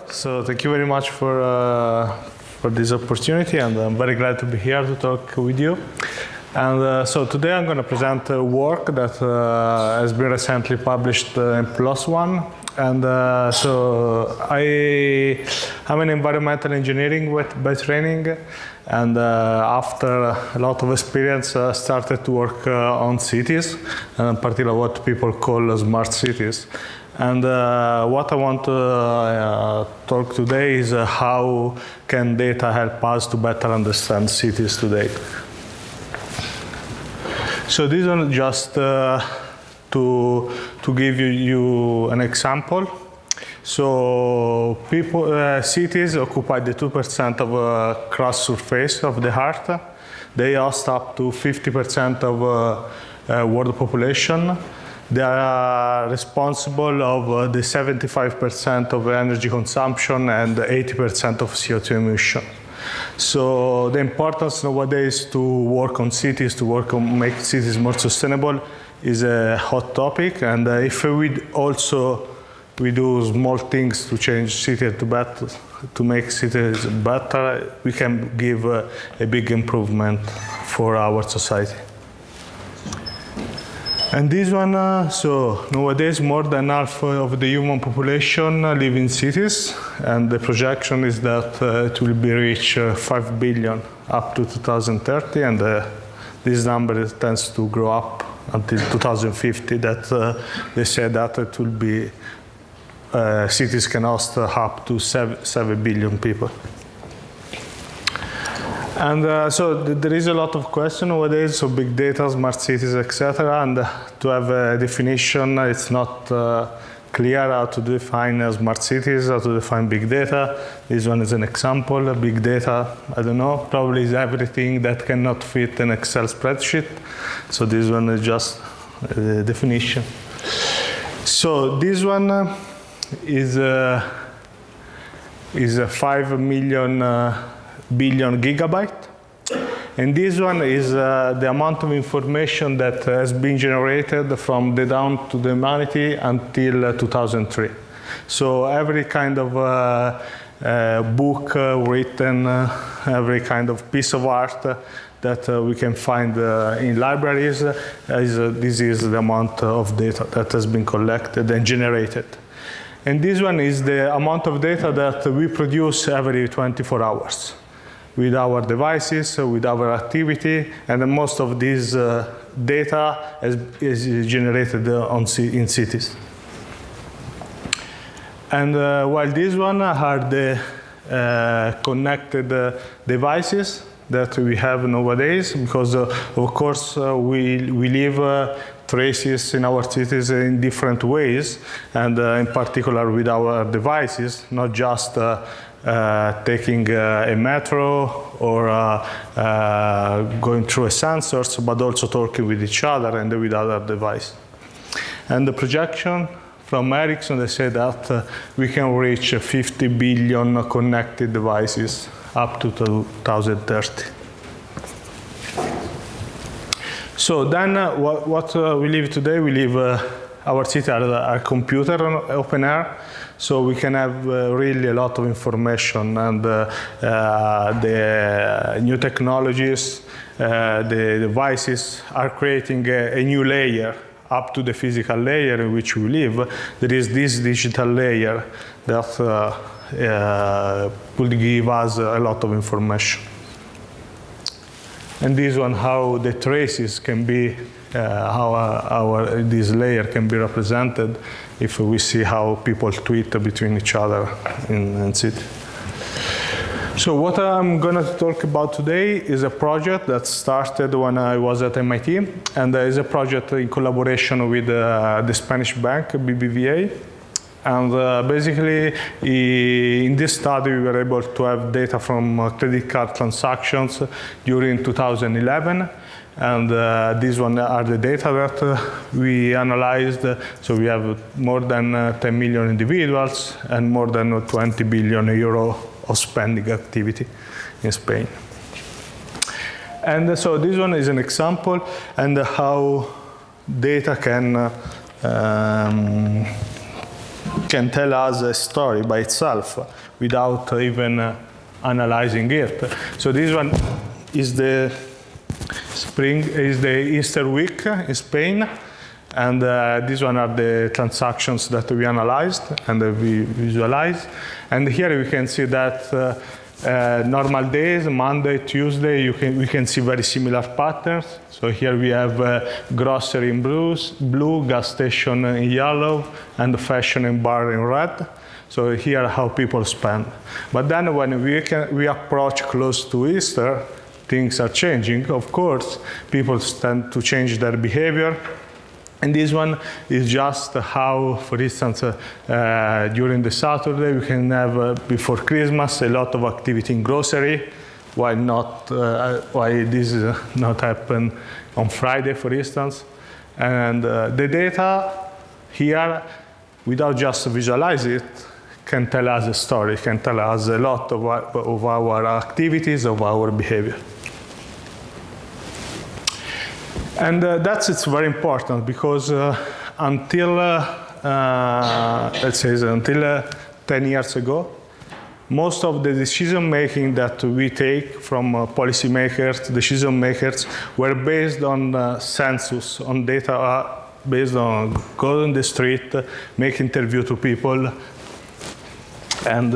So thank you very much for this opportunity, and I'm very glad to be here to talk with you. And so today I'm going to present a work that has been recently published in PLOS ONE. And so I'm an environmental engineering by training, and after a lot of experience, started to work on cities, and particularly what people call smart cities. And what I want to talk today is how can data help us to better understand cities today. So this one just to give you an example. So cities occupy the 2% of cross surface of the Earth. They host up to 50% of world population. They are responsible of the 75% of energy consumption and 80% of CO2 emission. So the importance nowadays to work on cities, to work on make cities more sustainable, is a hot topic. And if we do small things to change cities to make cities better, we can give a big improvement for our society. And this one, so nowadays more than half of the human population live in cities, and the projection is that it will be reach 5 billion up to 2030, and this number tends to grow up until 2050. That they say that it will be cities can host up to 7 billion people. And so there is a lot of question nowadays, so big data, smart cities, etc. And to have a definition, it's not clear how to define smart cities, how to define big data. This one is an example. Big data, I don't know, probably is everything that cannot fit an Excel spreadsheet. So this one is just a definition. So this one is a 5 billion gigabyte, and this one is the amount of information that has been generated from the dawn to the humanity until 2003. So every kind of book written, every kind of piece of art that we can find in libraries, this is the amount of data that has been collected and generated. And this one is the amount of data that we produce every 24 hours. With our devices, with our activity, and most of this data is generated in cities. And while this one are the connected devices that we have nowadays, because of course we leave traces in our cities in different ways, and in particular with our devices, not just taking a metro or going through a sensors, but also talking with each other and with other devices. And the projection from Ericsson, they say that we can reach 50 billion connected devices up to 2030. So then what we live today, we live our city are computer open air, so we can have really a lot of information, and the new technologies, the devices are creating a new layer up to the physical layer in which we live. There is this digital layer that will give us a lot of information. And this one, how the traces can be, how this layer can be represented if we see how people tweet between each other in city. So what I'm going to talk about today is a project that started when I was at MIT, and is a project in collaboration with the Spanish bank, BBVA. And basically, in this study, we were able to have data from credit card transactions during 2011. And these one are the data that we analyzed. So we have more than 10 million individuals and more than 20 billion euro of spending activity in Spain. And so this one is an example, and how data can can tell us a story by itself without even analyzing it. So this one is the Easter week in Spain, and these one are the transactions that we analyzed and we visualized. And here we can see that normal days, Monday, Tuesday, we can see very similar patterns. So here we have grocery in blue, gas station in yellow, and fashion and bar in red. So here how people spend. But then when we approach close to Easter, things are changing. Of course, people tend to change their behavior. And this one is just how, for instance, during the Saturday, we can have, before Christmas, a lot of activity in grocery. Why this not happen on Friday, for instance? And the data here, without just visualize it, can tell us a story, can tell us a lot of our activities, of our behavior. And it's very important because until, let's say, until 10 years ago, most of the decision making that we take from policymakers, decision makers, were based on census, on data based on go on the street, make interview to people, and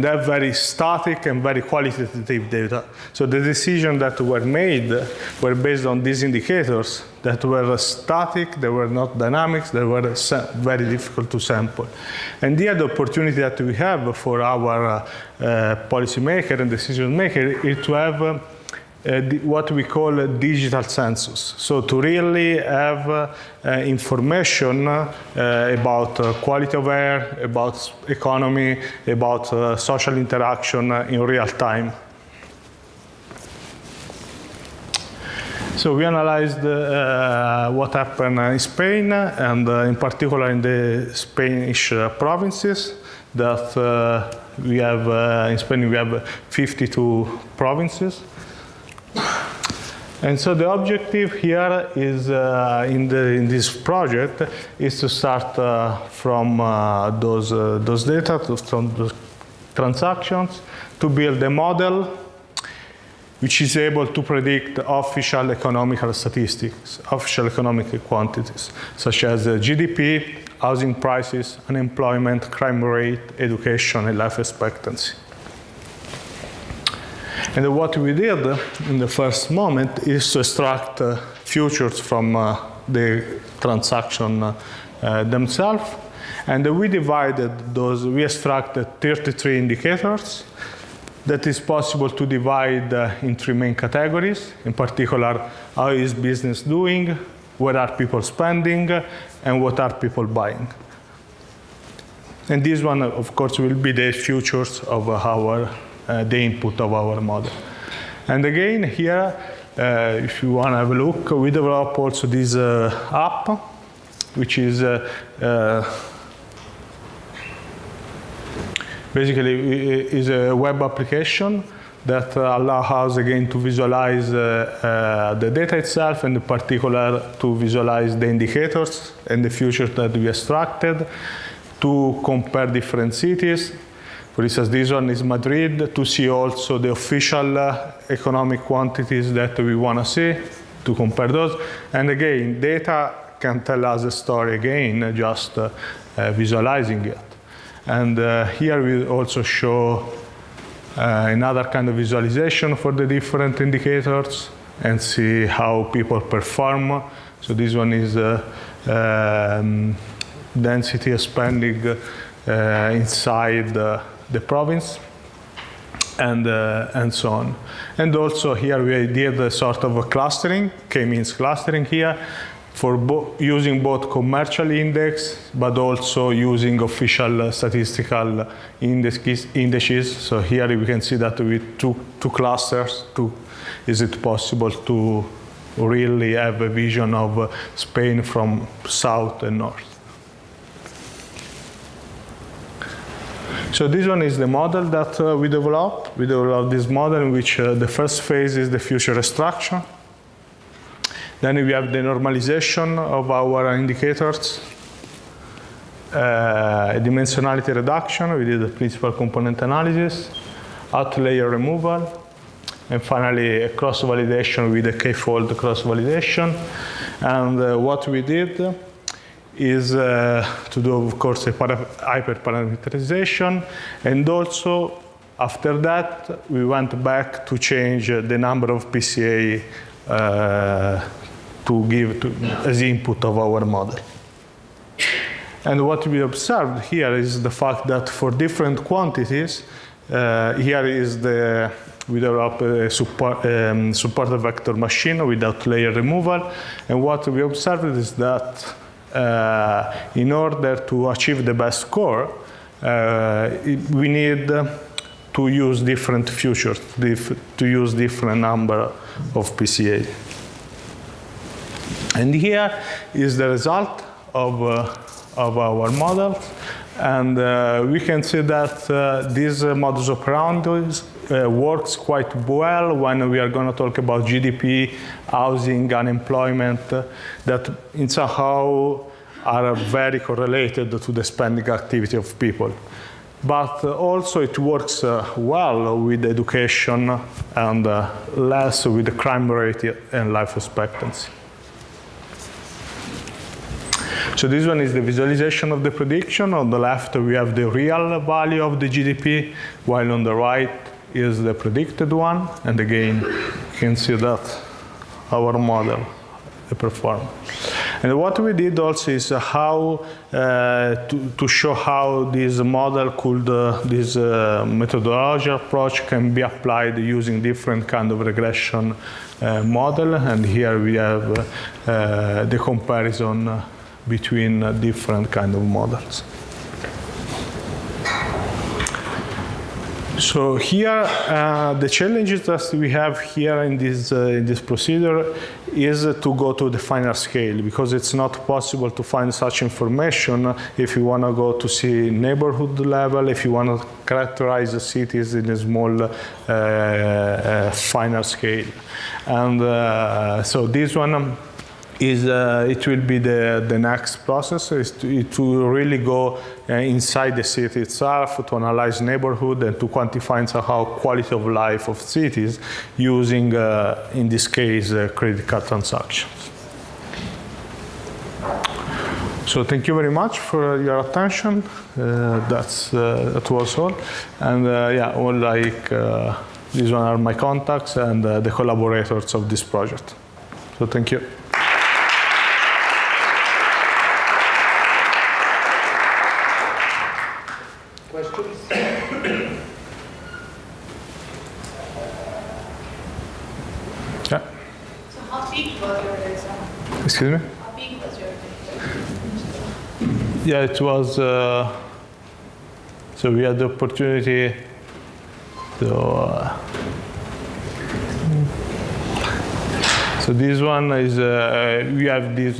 have very static and very qualitative data. So the decisions that were made were based on these indicators that were static, they were not dynamics, they were very difficult to sample. And here the opportunity that we have for our policymaker and decision maker is to have what we call a digital census. So to really have information about quality of air, about economy, about social interaction in real time. So we analyzed what happened in Spain, and in particular in the Spanish provinces that we have, in Spain we have 52 provinces. And so the objective here is, in this project, is to start from those data, from those transactions, to build a model which is able to predict official economical statistics, official economic quantities, such as GDP, housing prices, unemployment, crime rate, education, and life expectancy. And what we did in the first moment is to extract futures from the transaction themselves. And we divided those, we extracted 33 indicators that is possible to divide in 3 main categories. In particular, how is business doing, what are people spending, and what are people buying. And this one, of course, will be the futures of our the input of our model. And again, here, if you want to have a look, we develop also this app, which is basically is a web application that allows us again to visualize the data itself, and in particular to visualize the indicators and the futures that we extracted, to compare different cities. For instance, this one is Madrid, to see also the official economic quantities that we want to see, to compare those. And again, data can tell us a story again, just visualizing it. And here we also show another kind of visualization for the different indicators and see how people perform. So this one is density of spending inside the province, and so on. And also here we did a sort of a clustering, K-means clustering here, for using both commercial index, but also using official statistical indices. So here we can see that with two clusters, is it possible to really have a vision of Spain from south and north. So this one is the model that we developed. We developed this model in which the first phase is the future extraction. Then we have the normalization of our indicators. Dimensionality reduction, we did the principal component analysis. Outlier removal. And finally, a cross-validation with a k-fold cross-validation. And what we did is to do, of course, a hyperparameterization. And also, after that, we went back to change the number of PCA to give as input of our model. And what we observed here is the fact that for different quantities, here is the we develop a supported vector machine without layer removal. And what we observed is that in order to achieve the best score, we need to use different features, to use different number of PCA. And here is the result of our model. And we can see that this modus operandi works quite well when we are going to talk about GDP, housing, unemployment, that in somehow are very correlated to the spending activity of people. But also it works well with education and less with the crime rate and life expectancy. So this one is the visualization of the prediction. On the left, we have the real value of the GDP, while on the right is the predicted one. And again, you can see that our model performs. And what we did also is how to show how this model could, this methodology approach can be applied using different kind of regression model. And here we have the comparison between different kind of models. So here, the challenges that we have here in this procedure is to go to the final scale, because it's not possible to find such information if you want to go to see neighborhood level, if you want to characterize the cities in a small final scale. And so this one is it will be the next process, is to really go inside the city itself to analyze neighborhood and to quantify somehow quality of life of cities using, in this case, credit card transactions. So thank you very much for your attention. That was all. And yeah, all like these one are my contacts and the collaborators of this project. So thank you. Yeah. So how big was your data? Excuse me? How big was your data? Yeah, it was, so we had the opportunity to, so this one is, we have this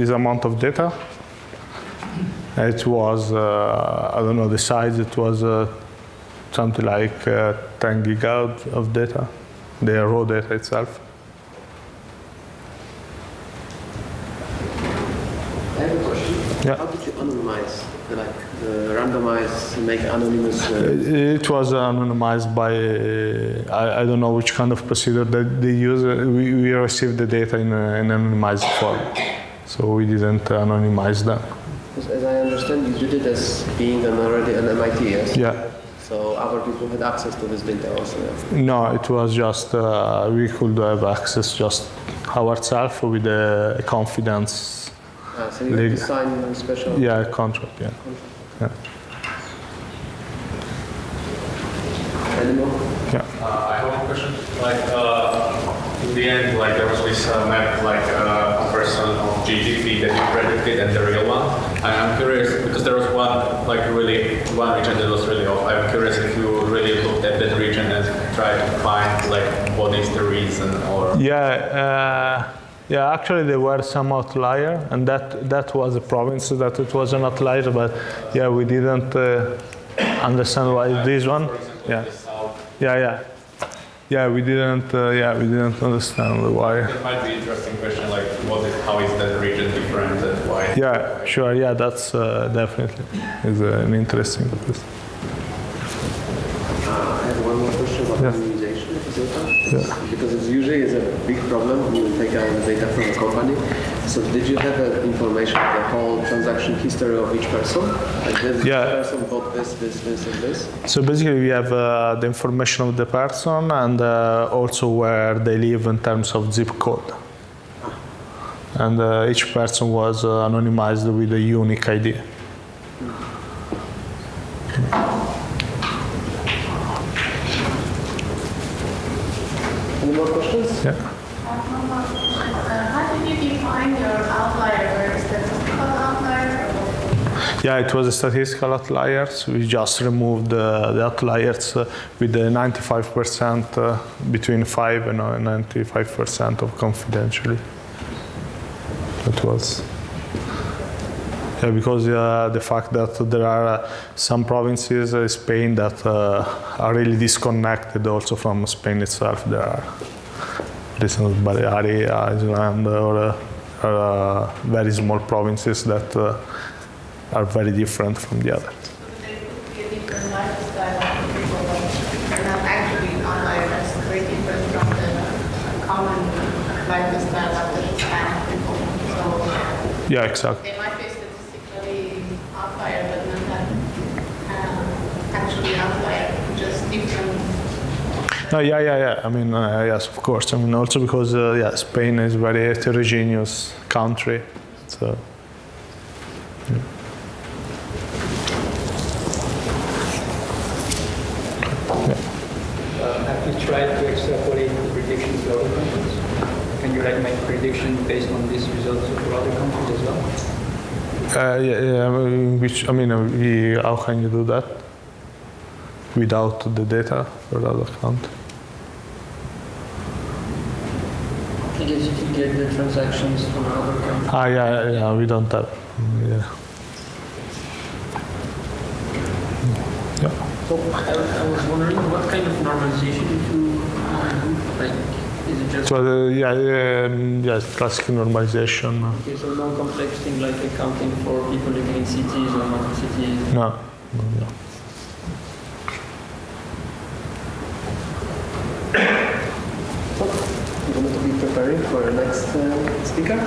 amount of data. It was, I don't know the size, it was something like 10 giga of data, the raw data itself. I have a question. Yeah. How did you anonymize, like randomize, make anonymous? It was anonymized by, I don't know which kind of procedure that they use. We received the data in an anonymized form, so we didn't anonymize them. As I understand, you did it as being already an MIT, yes? Yeah. So other people had access to this data also? Yes? No, it was just, we could have access just ourselves with a confidence. So you had to sign a special... Yeah, contract, yeah. Yeah. Any more? Yeah. I have a question. Like, in the end, like there was this map, like comparison of GDP that you predicted and the real one. I'm curious because there was one, like really one region that was really off. I'm curious if you really looked at that region and tried to find like what is the reason or. Yeah. Yeah, actually there were some outlier, and that was a province that it was an outlier, but yeah, we didn't understand why this one. Yeah. Yeah, yeah. Yeah, we didn't understand why. It might be an interesting question, like how is that region different and why? Yeah, sure. Yeah, that's definitely is an interesting question. I have one more question about anonymization of data. Because it's usually is a big problem when you take out the data from a company. So did you have information of the whole transaction history of each person? Like this person bought this, and this? So basically we have the information of the person and also where they live in terms of zip code. And each person was anonymized with a unique ID. Any more questions? Yeah. How did you define your outlier? Or a statistical outlier? Yeah, it was a statistical outliers. We just removed the outliers with the 95% between 5 and 95% of confidentiality. That was. Yeah, because the fact that there are some provinces in Spain that are really disconnected also from Spain itself. There are, for instance, Balearic Island or very small provinces that are very different from the others. So there could be a different lifestyle of people that are not actually an outlier. That's very different from the common lifestyle of the Hispanic people. So yeah, exactly. they might be statistically outlier, but not that actually outlier, just different. No, yeah. I mean, yes, of course. I mean, also because Spain is a very heterogeneous country, so. Yeah. Have you tried to extrapolate the predictions to other countries? Can you make prediction based on these results for other countries as well? How can you do that without the data for the other country? I guess you can get the transactions from other countries. Yeah, we don't have. Yeah. So I was wondering what kind of normalization do, like, is it just... So classic normalization. Okay, so no complex thing like accounting for people living in cities or not in cities? No. We're going to be preparing for our next speaker.